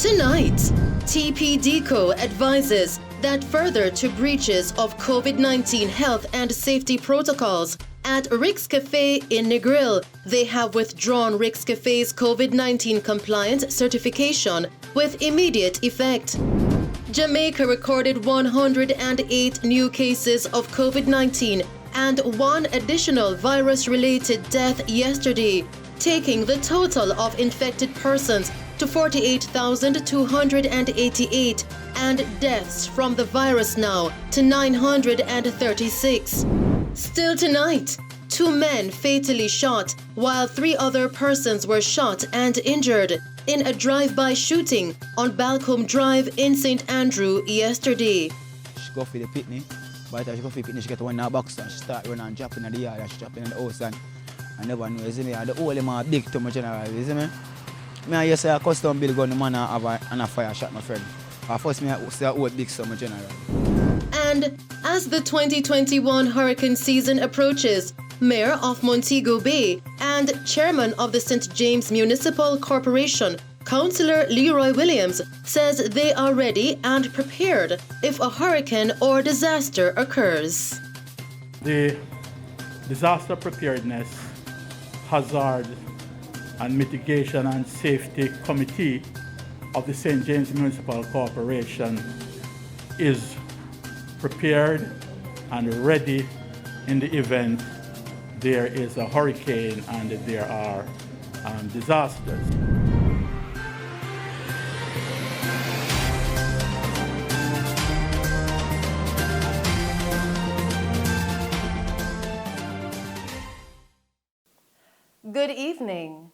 Tonight, TPDCO advises that further to breaches of COVID-19 health and safety protocols at Rick's Cafe in Negril, they have withdrawn Rick's Cafe's COVID-19 compliant certification with immediate effect. Jamaica recorded 108 new cases of COVID-19 and one additional virus-related death yesterday, taking the total of infected persons to 48,288 and deaths from the virus now to 936. Still tonight, 2 men fatally shot while 3 other persons were shot and injured in a drive-by shooting on Balcombe Drive in St. Andrew yesterday. She go for the picnic, but she go for the picnic, she get one in her box and she start running and dropping in the yard and she dropping in the house and I never know, you see me, and the whole of them big too much general, you see me? I used to say a custom build gun, the man have a fire shot, my friend. First, I say a old big summer general. And as the 2021 hurricane season approaches, Mayor of Montego Bay and Chairman of the St. James Municipal Corporation, Councillor Leroy Williams, says they are ready and prepared if a hurricane or disaster occurs. The Disaster Preparedness, Hazard and Mitigation and Safety Committee of the St. James Municipal Corporation is prepared and ready in the event there is a hurricane and there are disasters. Good evening.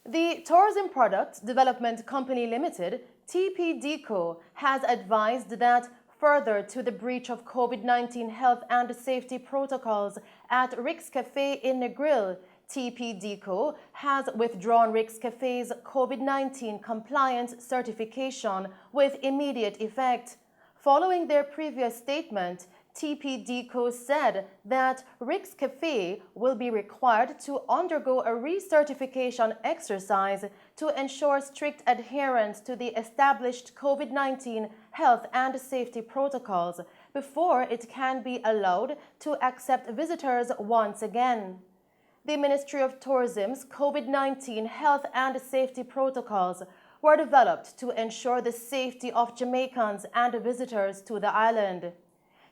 The Tourism Products Development Company Limited, TPDCO, has advised that further to the breach of COVID-19 health and safety protocols at Rick's Cafe in Negril, TPDCO has withdrawn Rick's Cafe's COVID-19 compliance certification with immediate effect. Following their previous statement, TPDCO said that Rick's Cafe will be required to undergo a recertification exercise to ensure strict adherence to the established COVID-19 health and safety protocols before it can be allowed to accept visitors once again. The Ministry of Tourism's COVID-19 health and safety protocols were developed to ensure the safety of Jamaicans and visitors to the island.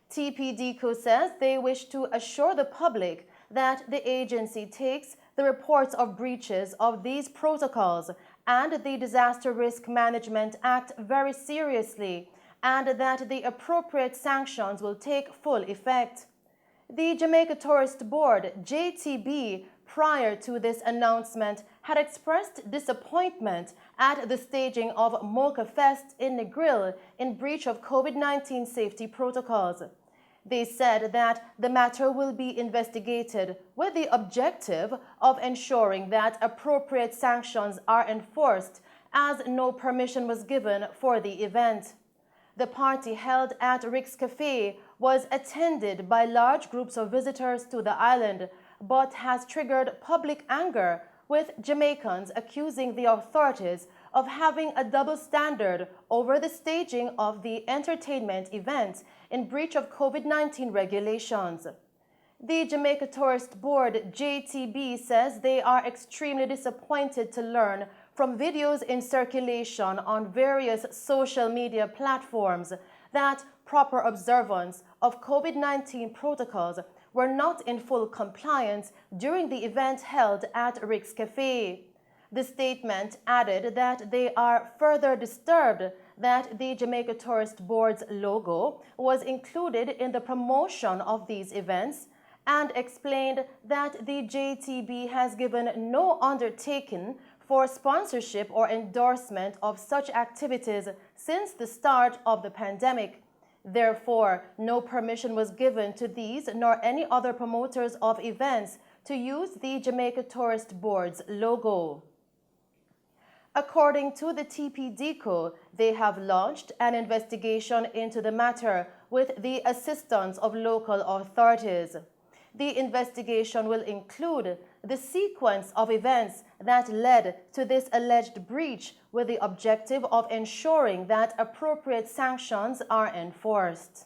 TPDCO says they wish to assure the public that the agency takes the reports of breaches of these protocols and the Disaster Risk Management Act very seriously and that the appropriate sanctions will take full effect. The Jamaica Tourist Board, JTB, prior to this announcement had expressed disappointment at the staging of Mocha Fest in Negril in breach of COVID-19 safety protocols. They said that the matter will be investigated with the objective of ensuring that appropriate sanctions are enforced as no permission was given for the event. The party held at Rick's Cafe was attended by large groups of visitors to the island, but has triggered public anger, with Jamaicans accusing the authorities of having a double standard over the staging of the entertainment event in breach of COVID-19 regulations. The Jamaica Tourist Board, JTB, says they are extremely disappointed to learn from videos in circulation on various social media platforms that proper observance of COVID-19 protocols were not in full compliance during the event held at Rick's Cafe. The statement added that they are further disturbed that the Jamaica Tourist Board's logo was included in the promotion of these events and explained that the JTB has given no undertaking for sponsorship or endorsement of such activities since the start of the pandemic. Therefore, no permission was given to these nor any other promoters of events to use the Jamaica Tourist Board's logo. According to the TPDCO, they have launched an investigation into the matter with the assistance of local authorities. The investigation will include the sequence of events that led to this alleged breach with the objective of ensuring that appropriate sanctions are enforced.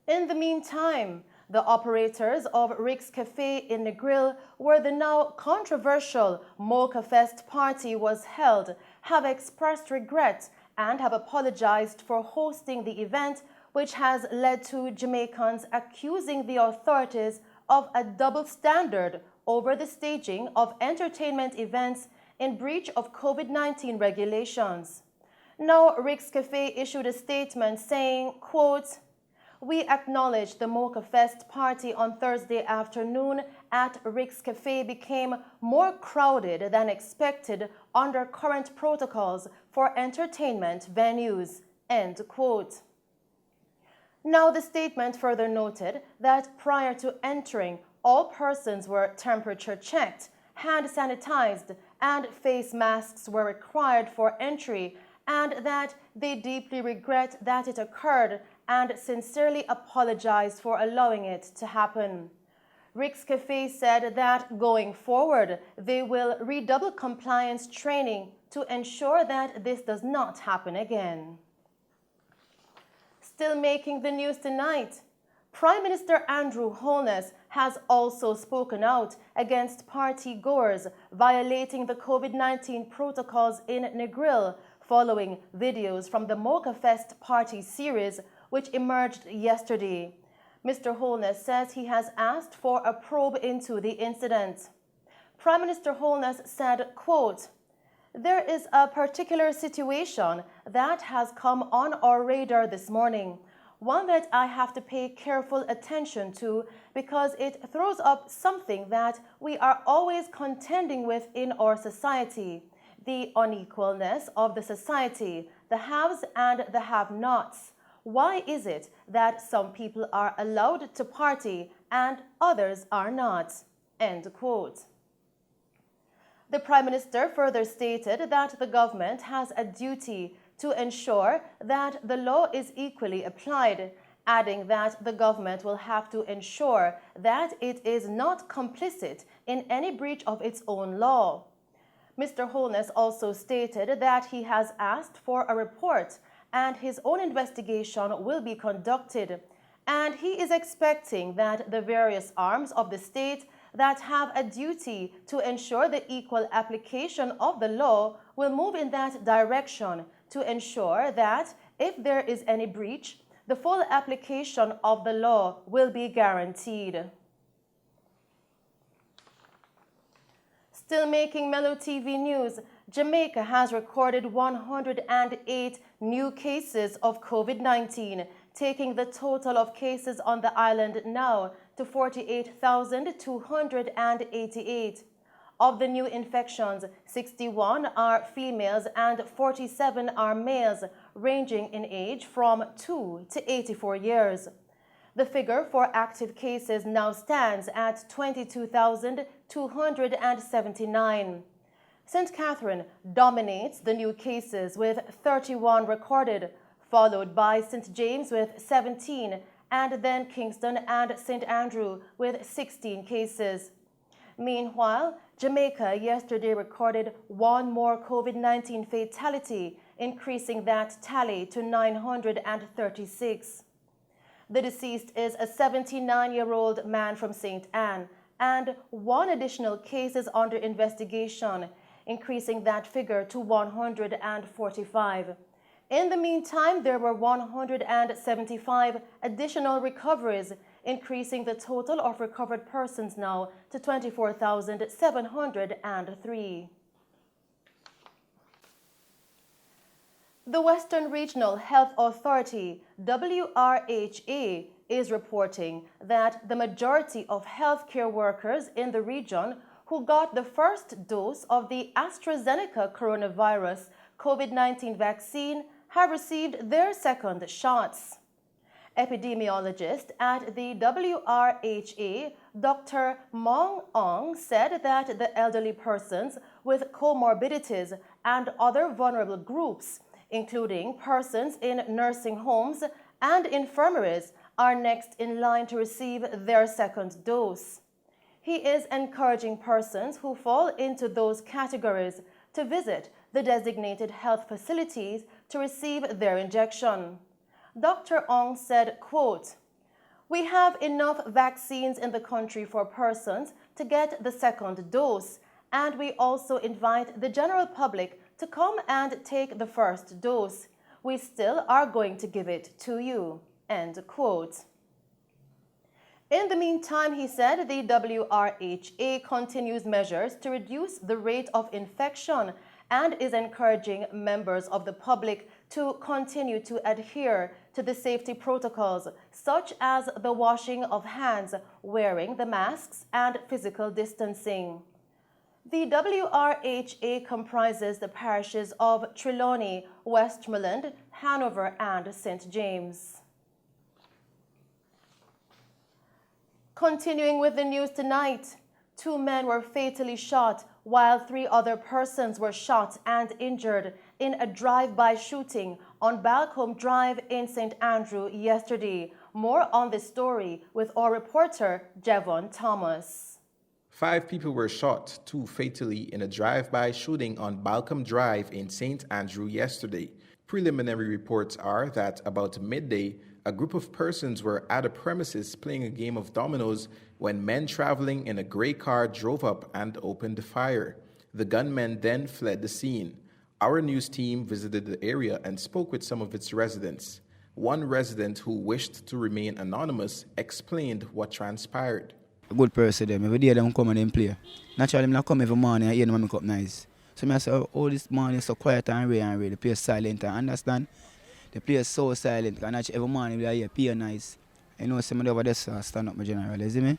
In the meantime, the operators of Rick's Cafe in Negril, where the now controversial Mocha Fest party was held, have expressed regret and have apologized for hosting the event, which has led to Jamaicans accusing the authorities of a double standard over the staging of entertainment events in breach of COVID-19 regulations. Now, Rick's Cafe issued a statement saying, quote, "We acknowledge the Mocha Fest party on Thursday afternoon at Rick's Cafe became more crowded than expected under current protocols for entertainment venues." End quote. Now, the statement further noted that prior to entering, all persons were temperature checked, hand sanitized, and face masks were required for entry, and that they deeply regret that it occurred and sincerely apologize for allowing it to happen. Rick's Cafe said that going forward, they will redouble compliance training to ensure that this does not happen again. Still making the news tonight, Prime Minister Andrew Holness has also spoken out against party goers violating the COVID-19 protocols in Negril following videos from the Mocha Fest party series which emerged yesterday. Mr. Holness says he has asked for a probe into the incident. Prime Minister Holness said, quote, "There is a particular situation that has come on our radar this morning, one that I have to pay careful attention to because it throws up something that we are always contending with in our society, the unequalness of the society, the haves and the have-nots. Why is it that some people are allowed to party and others are not?" End quote. The Prime Minister further stated that the government has a duty to ensure that the law is equally applied, adding that the government will have to ensure that it is not complicit in any breach of its own law. Mr. Holness also stated that he has asked for a report and his own investigation will be conducted, and he is expecting that the various arms of the state that have a duty to ensure the equal application of the law will move in that direction to ensure that if there is any breach, the full application of the law will be guaranteed. Still making Mello TV news, Jamaica has recorded 108 new cases of COVID-19, taking the total of cases on the island now to 48,288. Of the new infections, 61 are females and 47 are males, ranging in age from 2 to 84 years. The figure for active cases now stands at 22,279. St. Catherine dominates the new cases with 31 recorded, followed by St. James with 17, and then Kingston and St. Andrew with 16 cases. Meanwhile, Jamaica yesterday recorded one more COVID-19 fatality, increasing that tally to 936. The deceased is a 79-year-old man from St. Anne, and one additional case is under investigation, increasing that figure to 145. In the meantime, there were 175 additional recoveries, increasing the total of recovered persons now to 24,703. The Western Regional Health Authority, WRHA, is reporting that the majority of healthcare workers in the region who got the first dose of the AstraZeneca coronavirus COVID-19 vaccine have received their second shots. Epidemiologist at the WRHA, Dr. Mong Ong, said that the elderly persons with comorbidities and other vulnerable groups, including persons in nursing homes and infirmaries, are next in line to receive their second dose. He is encouraging persons who fall into those categories to visit the designated health facilities to receive their injection. Dr. Ong said, quote, "We have enough vaccines in the country for persons to get the second dose, and we also invite the general public to come and take the first dose. We still are going to give it to you." End quote. In the meantime, he said the WRHA continues measures to reduce the rate of infection and is encouraging members of the public to continue to adhere to the safety protocols, such as the washing of hands, wearing the masks, and physical distancing. The WRHA comprises the parishes of Trelawney, Westmoreland, Hanover, and St. James. Continuing with the news tonight, 2 men were fatally shot while 3 other persons were shot and injured in a drive-by shooting on Balcombe Drive in St. Andrew yesterday. More on this story with our reporter, Jevon Thomas. 5 people were shot, 2 fatally, in a drive-by shooting on Balcombe Drive in St. Andrew yesterday. Preliminary reports are that about midday, a group of persons were at a premises playing a game of dominoes when men traveling in a grey car drove up and opened fire. The gunmen then fled the scene. Our news team visited the area and spoke with some of its residents. One resident who wished to remain anonymous explained what transpired. A good person them, every day them come and them play. Naturally, them come every morning and hear them make up nice. So I say, oh, this morning is so quiet and real, the place silent, I understand. The place is so silent, and every morning we hear pure nice. You know, somebody over there stand up, my general, you see me?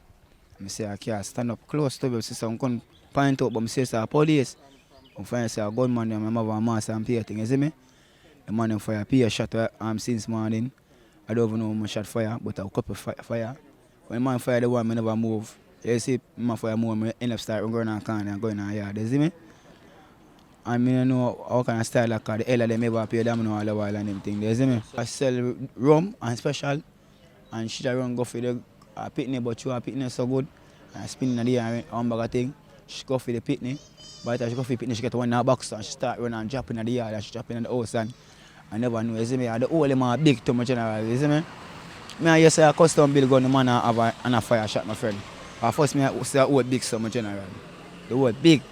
I say, I can't stand up close to me, see some come point out, but I say, sir, police. I find say, a gunman, my mother and master and pay thing, you see me? The man fire, pay shot since morning. I don't even know how much shot fire, but a couple fire. When the man fire the one, I never move. You see, my fire move, I end up starting going on corner and going on yard, you see me? And I don't know how kind of style like the hell of them ever pay them all the while and everything. You see me? I sell rum and special, and she run go for the pitney, but she pitney so good. And spinning in the air, hamburger thing. She go for the pitney. By the time she go for the pitney, she get one in her box and she start running and dropping in the yard and she dropping in the house and I never know. You see me? The whole man big too much general. You see me? I just say a custom build gun, the man have a fire shot, my friend. First I say a old big so much general. The whole big.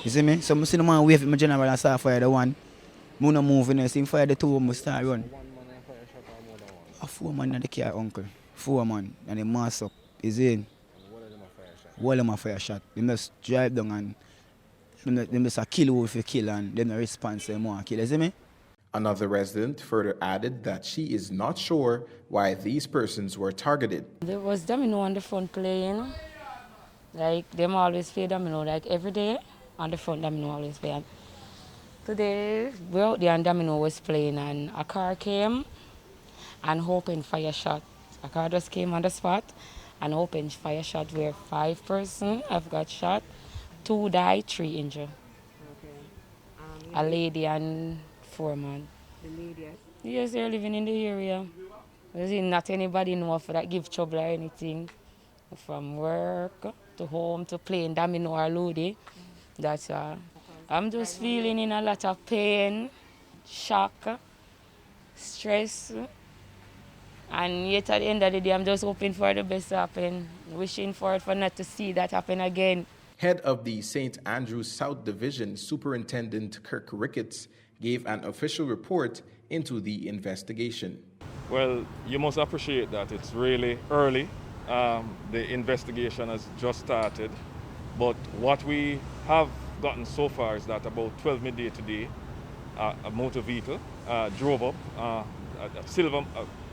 You see me? So I see the man wave at my general and start fire the one. I don't move in there, see him fire the 2, I start run. A 4 man in the car, uncle. 4 man. And they mass up. Is in. One of them a fire shot. They just drive down and they just kill who if you kill and then the response they want to kill. You see me? Another resident further added that she is not sure why these persons were targeted. There was domino on the front playing. Like, them always play domino, like every day. On the front, domino always play. And today, we're out there and domino was playing and a car came and opened fire shot. A car just came on the spot and opened fire shot where 5 persons have got shot, 2 died, 3 injured. Okay. A lady and 4 men. The lady? Yes, they're living in the area. Not anybody know for that give trouble or anything. From work to home to playing domino or ludi. That's I'm just feeling in a lot of pain, shock, stress. And yet at the end of the day, I'm just hoping for the best to happen, wishing for it for not to see that happen again. Head of the St. Andrews South Division, Superintendent Kirk Ricketts, gave an official report into the investigation. Well, you must appreciate that it's really early. The investigation has just started. But what we have gotten so far is that about 12 midday today, a motor vehicle drove up, a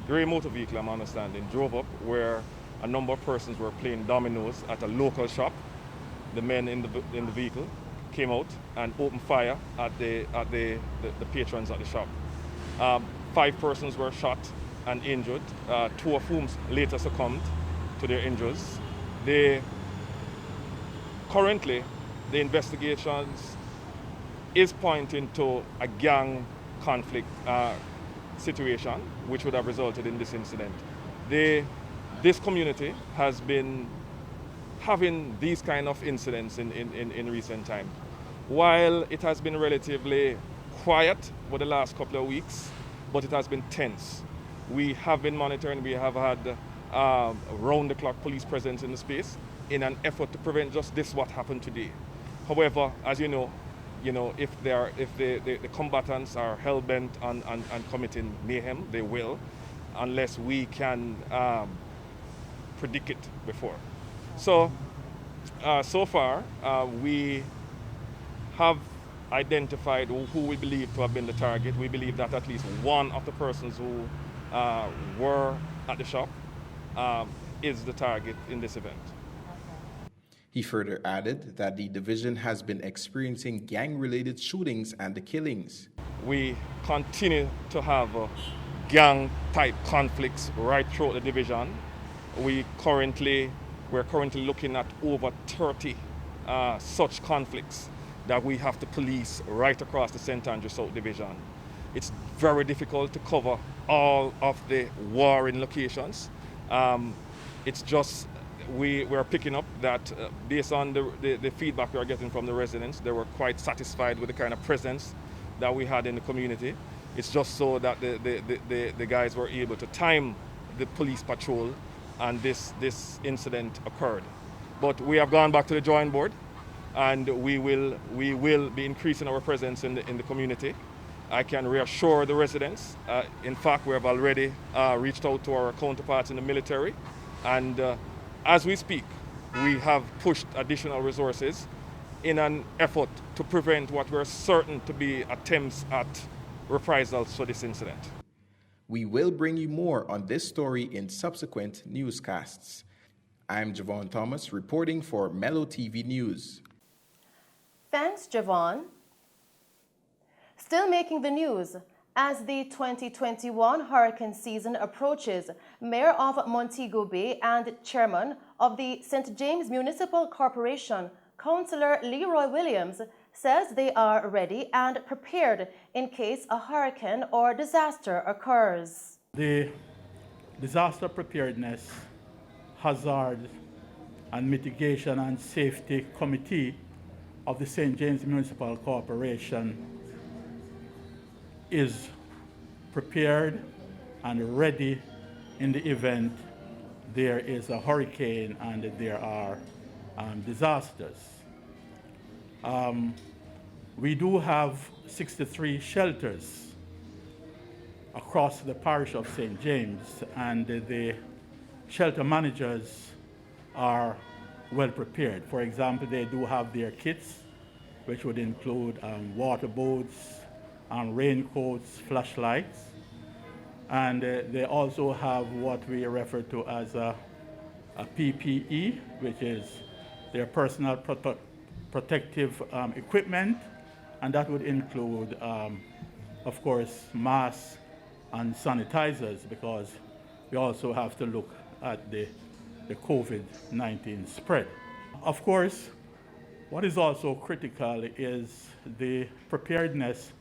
grey motor vehicle, I'm understanding, drove up where a number of persons were playing dominoes at a local shop. The men in the vehicle came out and opened fire at the patrons at the shop. 5 persons were shot and injured, 2 of whom later succumbed to their injuries. Currently, the investigations is pointing to a gang conflict situation, which would have resulted in this incident. This community has been having these kind of incidents in recent time. While it has been relatively quiet for the last couple of weeks, but it has been tense. We have been monitoring, we have had round-the-clock police presence in the space in an effort to prevent just this what happened today. However, as you know, if the combatants are hell-bent on committing mayhem, they will, unless we can predict it before. So, so far, we have identified who we believe to have been the target. We believe that at least one of the persons who were at the shop is the target in this event. He further added that the division has been experiencing gang-related shootings and the killings. We continue to have gang-type conflicts right throughout the division. We're currently looking at over 30 such conflicts that we have to police right across the St. Andrew South Division. It's very difficult to cover all of the warring locations. It's just we're picking up that based on the feedback we are getting from the residents, they were quite satisfied with the kind of presence that we had in the community. It's just so that the guys were able to time the police patrol and this incident occurred. But we have gone back to the drawing board, and we will be increasing our presence in the community. I can reassure the residents. In fact, we have already reached out to our counterparts in the military, and as we speak, we have pushed additional resources in an effort to prevent what we're certain to be attempts at reprisals for this incident. We will bring you more on this story in subsequent newscasts. I'm Javon Thomas reporting for Mello TV News. Thanks, Javon. Still making the news, as the 2021 hurricane season approaches, Mayor of Montego Bay and Chairman of the St. James Municipal Corporation, Councillor Leroy Williams, says they are ready and prepared in case a hurricane or disaster occurs. The Disaster Preparedness, Hazard and Mitigation and Safety Committee of the St. James Municipal Corporation is prepared and ready in the event there is a hurricane and there are disasters. We do have 63 shelters across the parish of St. James, and the shelter managers are well prepared. For example, they do have their kits, which would include water boats, raincoats, flashlights, and they also have what we refer to as a PPE, which is their personal protective equipment, and that would include, of course, masks and sanitizers, because we also have to look at the COVID-19 spread. Of course, what is also critical is the preparedness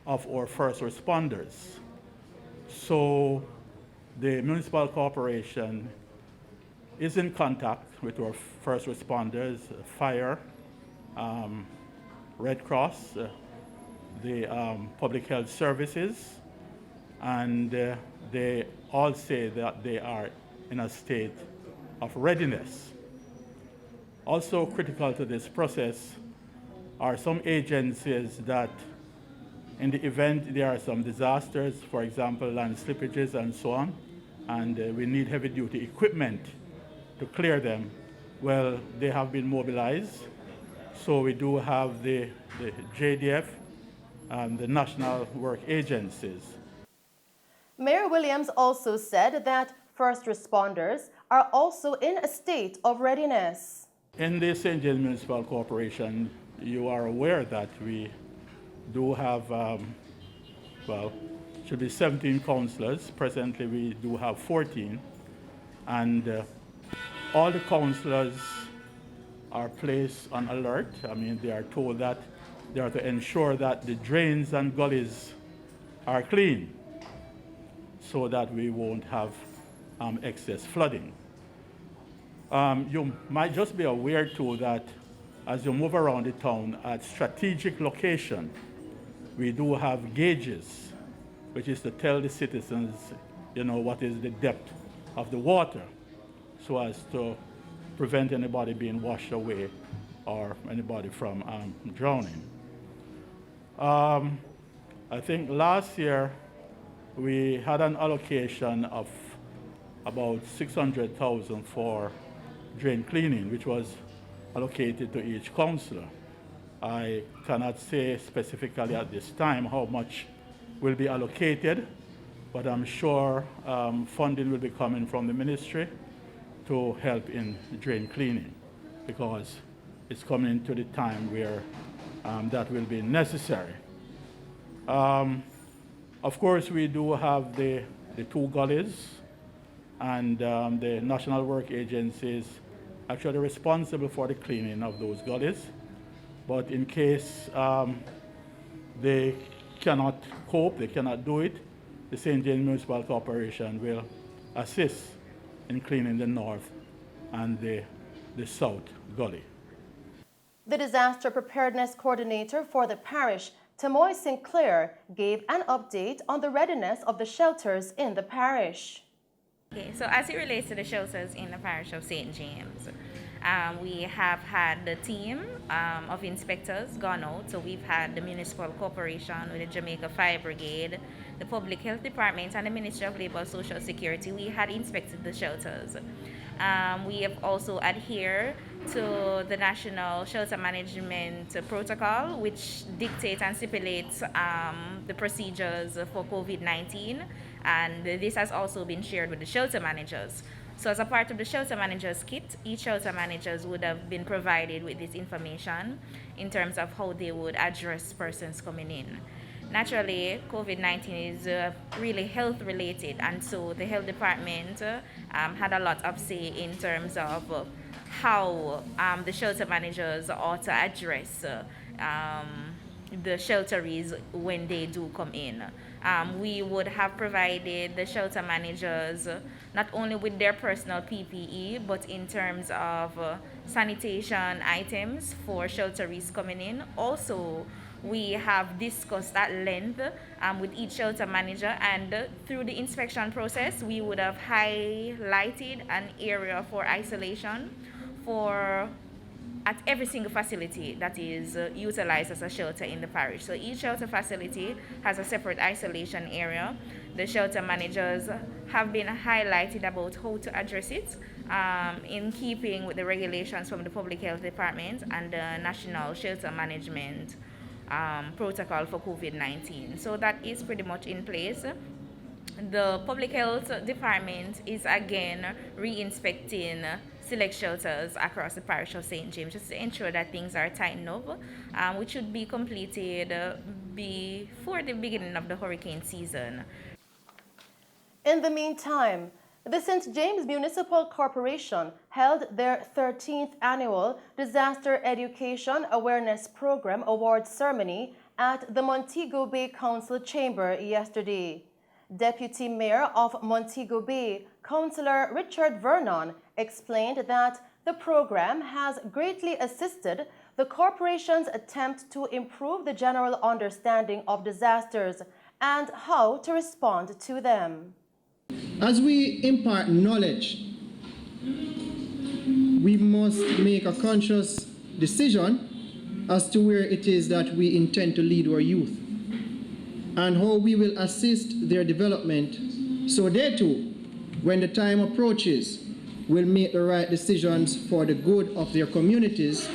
of our first responders. So the municipal corporation is in contact with our first responders, fire, Red Cross, the public health services, and they all say that they are in a state of readiness. Also critical to this process are some agencies that, in the event there are some disasters, for example, land slippages and so on, and we need heavy-duty equipment to clear them, well, they have been mobilized. So we do have the JDF and the national work agencies. Mayor Williams also said that first responders are also in a state of readiness. In the St. James Municipal Corporation, you are aware that we do have, should be 17 councillors. Presently, we do have 14. And all the councillors are placed on alert. I mean, they are told that they are to ensure that the drains and gullies are clean so that we won't have excess flooding. You might just be aware too that as you move around the town at strategic location, we do have gauges, which is to tell the citizens, what is the depth of the water, so as to prevent anybody being washed away or anybody from drowning. I think last year we had an allocation of about 600,000 for drain cleaning, which was allocated to each councillor. I cannot say specifically at this time how much will be allocated, but I'm sure funding will be coming from the ministry to help in drain cleaning, because it's coming to the time where that will be necessary. Of course, we do have the 2 gullies, and the National Work Agency is actually responsible for the cleaning of those gullies. But in case they cannot cope, they cannot do it, the St. James Municipal Corporation will assist in cleaning the north and the south gully. The Disaster Preparedness Coordinator for the parish, Tamoy Sinclair, gave an update on the readiness of the shelters in the parish. Okay, so as it relates to the shelters in the parish of St. James, we have had the team of inspectors gone out. So we've had the Municipal Corporation with the Jamaica Fire Brigade, the Public Health Department, and the Ministry of Labour and Social Security. We had inspected the shelters. We have also adhered to the National Shelter Management Protocol, which dictates and stipulates the procedures for COVID-19. And this has also been shared with the shelter managers. So as a part of the shelter managers kit, each shelter managers would have been provided with this information in terms of how they would address persons coming in. Naturally, COVID-19 is really health related, and so the health department had a lot of say in terms of how the shelter managers ought to address the shelterees when they do come in. We would have provided the shelter managers not only with their personal PPE, but in terms of sanitation items for shelterees coming in. Also, we have discussed at length with each shelter manager, and through the inspection process, we would have highlighted an area for isolation at every single facility that is utilized as a shelter in the parish. So each shelter facility has a separate isolation area. The shelter managers have been highlighted about how to address it in keeping with the regulations from the Public Health Department and the National Shelter Management Protocol for COVID-19. So that is pretty much in place. The Public Health Department is again re-inspecting select shelters across the parish of St. James just to ensure that things are tightened up, which should be completed before the beginning of the hurricane season. In the meantime, the St. James Municipal Corporation held their 13th annual Disaster Education Awareness Program Awards ceremony at the Montego Bay Council Chamber yesterday. Deputy Mayor of Montego Bay, Councillor Richard Vernon, explained that the program has greatly assisted the corporation's attempt to improve the general understanding of disasters and how to respond to them. As we impart knowledge, we must make a conscious decision as to where it is that we intend to lead our youth and how we will assist their development so they too, when the time approaches, will make the right decisions for the good of their communities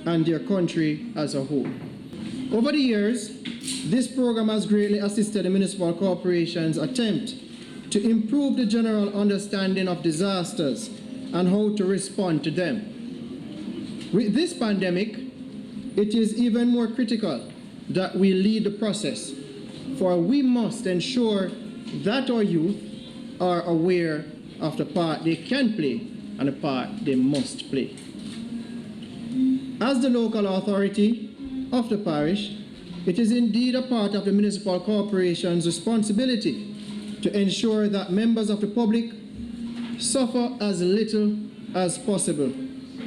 and their country as a whole. Over the years, this program has greatly assisted the municipal corporation's attempt to improve the general understanding of disasters and how to respond to them. With this pandemic, it is even more critical that we lead the process, for we must ensure that our youth are aware of the part they can play and the part they must play. As the local authority of the parish, it is indeed a part of the municipal corporation's responsibility to ensure that members of the public suffer as little as possible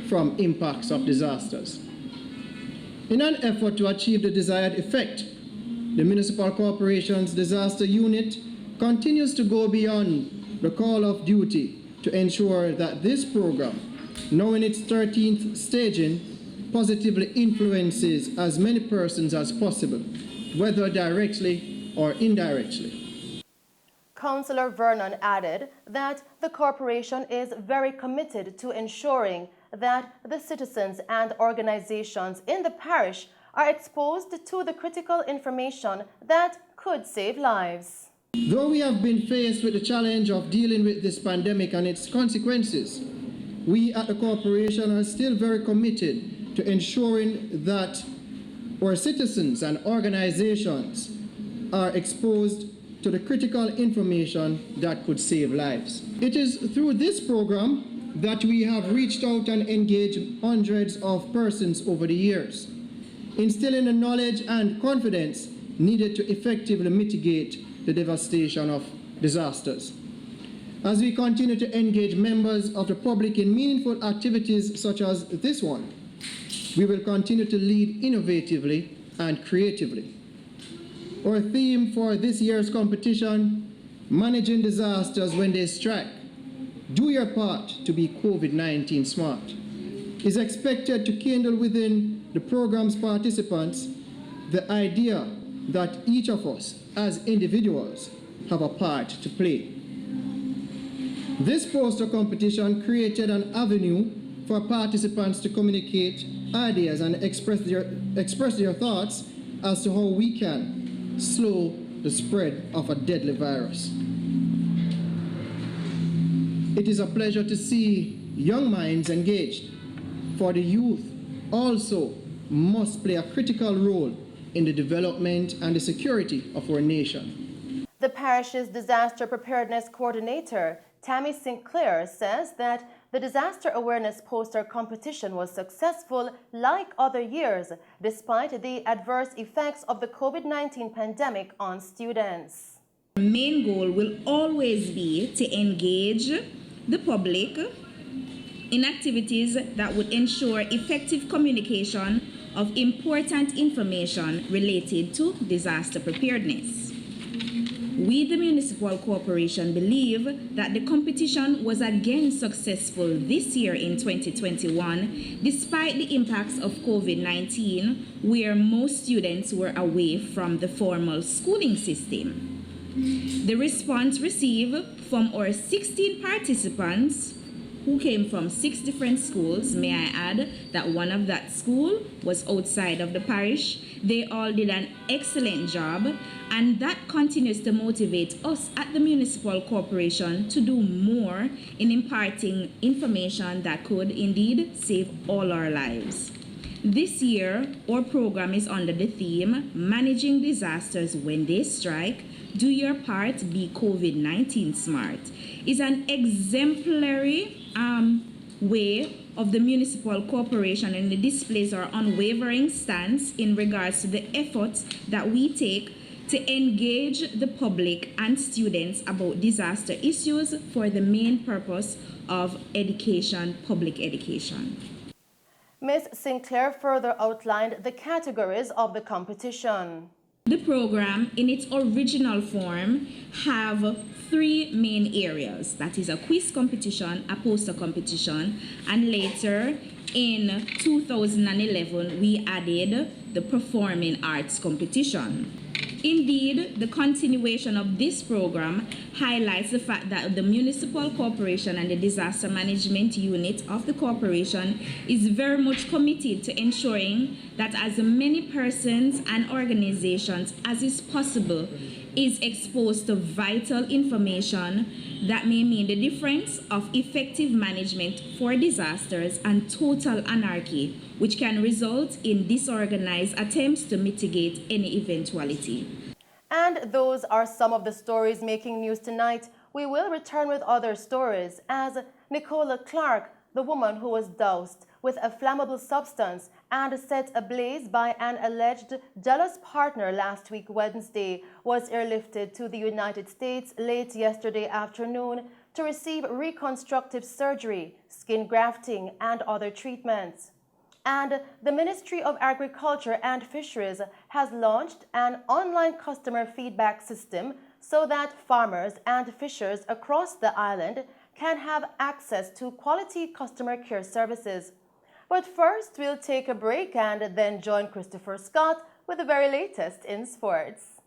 from impacts of disasters. In an effort to achieve the desired effect, the Municipal Corporation's Disaster Unit continues to go beyond the call of duty to ensure that this program, now in its 13th staging, positively influences as many persons as possible, whether directly or indirectly. Councillor Vernon added that the corporation is very committed to ensuring that the citizens and organizations in the parish are exposed to the critical information that could save lives. Though we have been faced with the challenge of dealing with this pandemic and its consequences, we at the corporation are still very committed to ensuring that our citizens and organizations are exposed to the critical information that could save lives. It is through this program that we have reached out and engaged hundreds of persons over the years, instilling the knowledge and confidence needed to effectively mitigate the devastation of disasters. As we continue to engage members of the public in meaningful activities such as this one, we will continue to lead innovatively and creatively. Our theme for this year's competition, Managing Disasters When They Strike, Do Your Part to be COVID-19 Smart, is expected to kindle within the program's participants the idea that each of us as individuals have a part to play. This poster competition created an avenue for participants to communicate ideas and express their thoughts as to how we can slow the spread of a deadly virus. It is a pleasure to see young minds engaged, for the youth also must play a critical role in the development and the security of our nation. The parish's disaster preparedness coordinator, Tammy Sinclair, says that the disaster awareness poster competition was successful like other years, despite the adverse effects of the COVID-19 pandemic on students. The main goal will always be to engage the public in activities that would ensure effective communication of important information related to disaster preparedness. We, the Municipal Corporation, believe that the competition was again successful this year in 2021, despite the impacts of COVID-19, where most students were away from the formal schooling system. The response received from our 16 participants who came from 6 different schools. May I add that one of that school was outside of the parish. They all did an excellent job, and that continues to motivate us at the Municipal Corporation to do more in imparting information that could indeed save all our lives. This year, our program is under the theme, Managing Disasters When They Strike, Do Your Part, Be COVID-19 Smart. It's an exemplary way of the Municipal Corporation, and it displays our unwavering stance in regards to the efforts that we take to engage the public and students about disaster issues for the main purpose of education, public education. Ms. Sinclair further outlined the categories of the competition. The program, in its original form, have 3 main areas. That is a quiz competition, a poster competition, and later in 2011, we added the performing arts competition. Indeed, the continuation of this program highlights the fact that the Municipal Corporation and the Disaster Management Unit of the corporation is very much committed to ensuring that as many persons and organizations as is possible is exposed to vital information that may mean the difference of effective management for disasters and total anarchy, which can result in disorganized attempts to mitigate any eventuality. And those are some of the stories making news tonight. We will return with other stories as Nicola Clark, the woman who was doused with a flammable substance and set ablaze by an alleged jealous partner last week Wednesday, was airlifted to the United States late yesterday afternoon to receive reconstructive surgery, skin grafting, and other treatments. And the Ministry of Agriculture and Fisheries has launched an online customer feedback system so that farmers and fishers across the island can have access to quality customer care services. But first, we'll take a break and then join Christopher Scott with the very latest in sports.